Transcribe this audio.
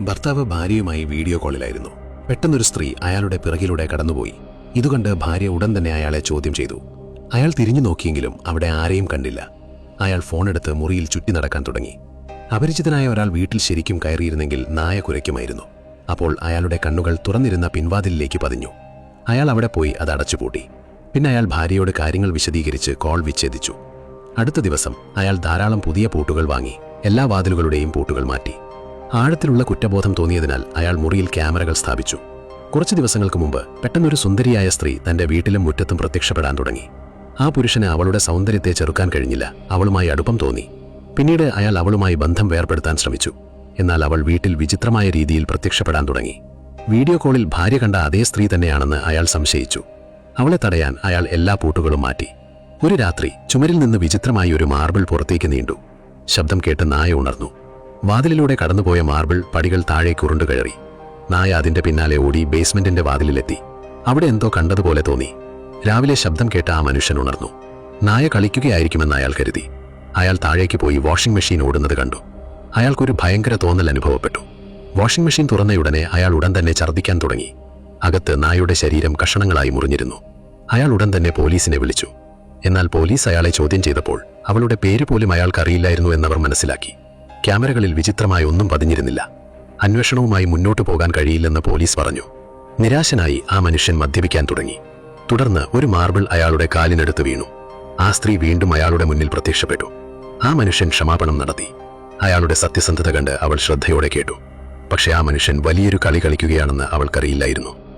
ഭർത്താവ് ഭാര്യയുമായി വീഡിയോ കോളിലായിരുന്നു. പെട്ടെന്നൊരു സ്ത്രീ അയാളുടെ പിറകിലൂടെ കടന്നുപോയി. ഇതുകണ്ട് ഭാര്യ ഉടൻ തന്നെ അയാളെ ചോദ്യം ചെയ്തു. അയാൾ തിരിഞ്ഞു നോക്കിയെങ്കിലും അവിടെ ആരെയും കണ്ടില്ല. അയാൾ ഫോണെടുത്ത് മുറിയിൽ ചുറ്റി നടക്കാൻ തുടങ്ങി. അപരിചിതനായ ഒരാൾ വീട്ടിൽ ശരിക്കും കയറിയിരുന്നെങ്കിൽ നായ കുരയ്ക്കുമായിരുന്നു. അപ്പോൾ അയാളുടെ കണ്ണുകൾ തുറന്നിരുന്ന പിൻവാതിലിലേക്ക് പതിഞ്ഞു. അയാൾ അവിടെ പോയി അത് അടച്ചുപൂട്ടി. പിന്നെ അയാൾ ഭാര്യയോട് കാര്യങ്ങൾ വിശദീകരിച്ച് കോൾ വിച്ഛേദിച്ചു. അടുത്ത ദിവസം അയാൾ ധാരാളം പുതിയ പൂട്ടുകൾ വാങ്ങി. എല്ലാ വാതിലുകളുടെയും പൂട്ടുകൾ മാറ്റി. ആഴത്തിലുള്ള കുറ്റബോധം തോന്നിയതിനാൽ അയാൾ മുറിയിൽ ക്യാമറകൾ സ്ഥാപിച്ചു. കുറച്ചു ദിവസങ്ങൾക്ക് മുമ്പ് പെട്ടെന്നൊരു സുന്ദരിയായ സ്ത്രീ തന്റെ വീട്ടിലും മുറ്റത്തും പ്രത്യക്ഷപ്പെടാൻ തുടങ്ങി. ആ പുരുഷന് അവളുടെ സൗന്ദര്യത്തെ ചെറുക്കാൻ കഴിഞ്ഞില്ല. അവളുമായി അടുപ്പം തോന്നി. പിന്നീട് അയാൾ അവളുമായി ബന്ധം വേർപെടുത്താൻ ശ്രമിച്ചു. എന്നാൽ അവൾ വീട്ടിൽ വിചിത്രമായ രീതിയിൽ പ്രത്യക്ഷപ്പെടാൻ തുടങ്ങി. വീഡിയോ കോളിൽ ഭാര്യ കണ്ട അതേ സ്ത്രീ തന്നെയാണെന്ന് അയാൾ സംശയിച്ചു. അവളെ തടയാൻ അയാൾ എല്ലാ പൂട്ടുകളും മാറ്റി. ഒരു രാത്രി ചുമരിൽ നിന്ന് വിചിത്രമായി ഒരു മാർബിൾ പുറത്തേക്ക് നീണ്ടു. ശബ്ദം കേട്ട് നായ ഉണർന്നു. വാതിലിലൂടെ കടന്നുപോയ മാർബിൾ പടികൾ താഴേക്ക് ഉരുണ്ടു കയറി. നായ അതിന്റെ പിന്നാലെ ഓടി ബേസ്മെന്റിന്റെ വാതിലിലെത്തി. അവിടെ എന്തോ കണ്ടതുപോലെ തോന്നി. രാവിലെ ശബ്ദം കേട്ട ആ മനുഷ്യൻ ഉണർന്നു. നായ കളിക്കുകയായിരിക്കുമെന്ന് അയാൾ കരുതി. അയാൾ താഴേക്ക് പോയി വാഷിംഗ് മെഷീൻ ഓടുന്നത് കണ്ടു. അയാൾക്കൊരു ഭയങ്കര തോന്നൽ അനുഭവപ്പെട്ടു. വാഷിംഗ് മെഷീൻ തുറന്നയുടനെ അയാൾ ഉടൻ തന്നെ ഛർദ്ദിക്കാൻ തുടങ്ങി. അകത്ത് നായയുടെ ശരീരം കഷണങ്ങളായി മുറിഞ്ഞിരുന്നു. അയാൾ ഉടൻ തന്നെ പോലീസിനെ വിളിച്ചു. എന്നാൽ പോലീസ് അയാളെ ചോദ്യം ചെയ്തപ്പോൾ അവളുടെ പേര് പോലും അയാൾക്കറിയില്ലായിരുന്നു എന്നവർ മനസ്സിലാക്കി. ക്യാമറകളിൽ വിചിത്രമായി ഒന്നും പതിഞ്ഞിരുന്നില്ല. അന്വേഷണവുമായി മുന്നോട്ടു പോകാൻ കഴിയില്ലെന്ന് പോലീസ് പറഞ്ഞു. നിരാശനായി ആ മനുഷ്യൻ മദ്യപിക്കാൻ തുടങ്ങി. തുടർന്ന് ഒരു മാർബിൾ അയാളുടെ കാലിനടുത്ത് വീണു. ആ സ്ത്രീ വീണ്ടും അയാളുടെ മുന്നിൽ പ്രത്യക്ഷപ്പെട്ടു. ആ മനുഷ്യൻ ക്ഷമാപണം നടത്തി. അയാളുടെ സത്യസന്ധത കണ്ട് അവൾ ശ്രദ്ധയോടെ കേട്ടു. പക്ഷേ ആ മനുഷ്യൻ വലിയൊരു കളി കളിക്കുകയാണെന്ന് അവൾക്കറിയില്ലായിരുന്നു.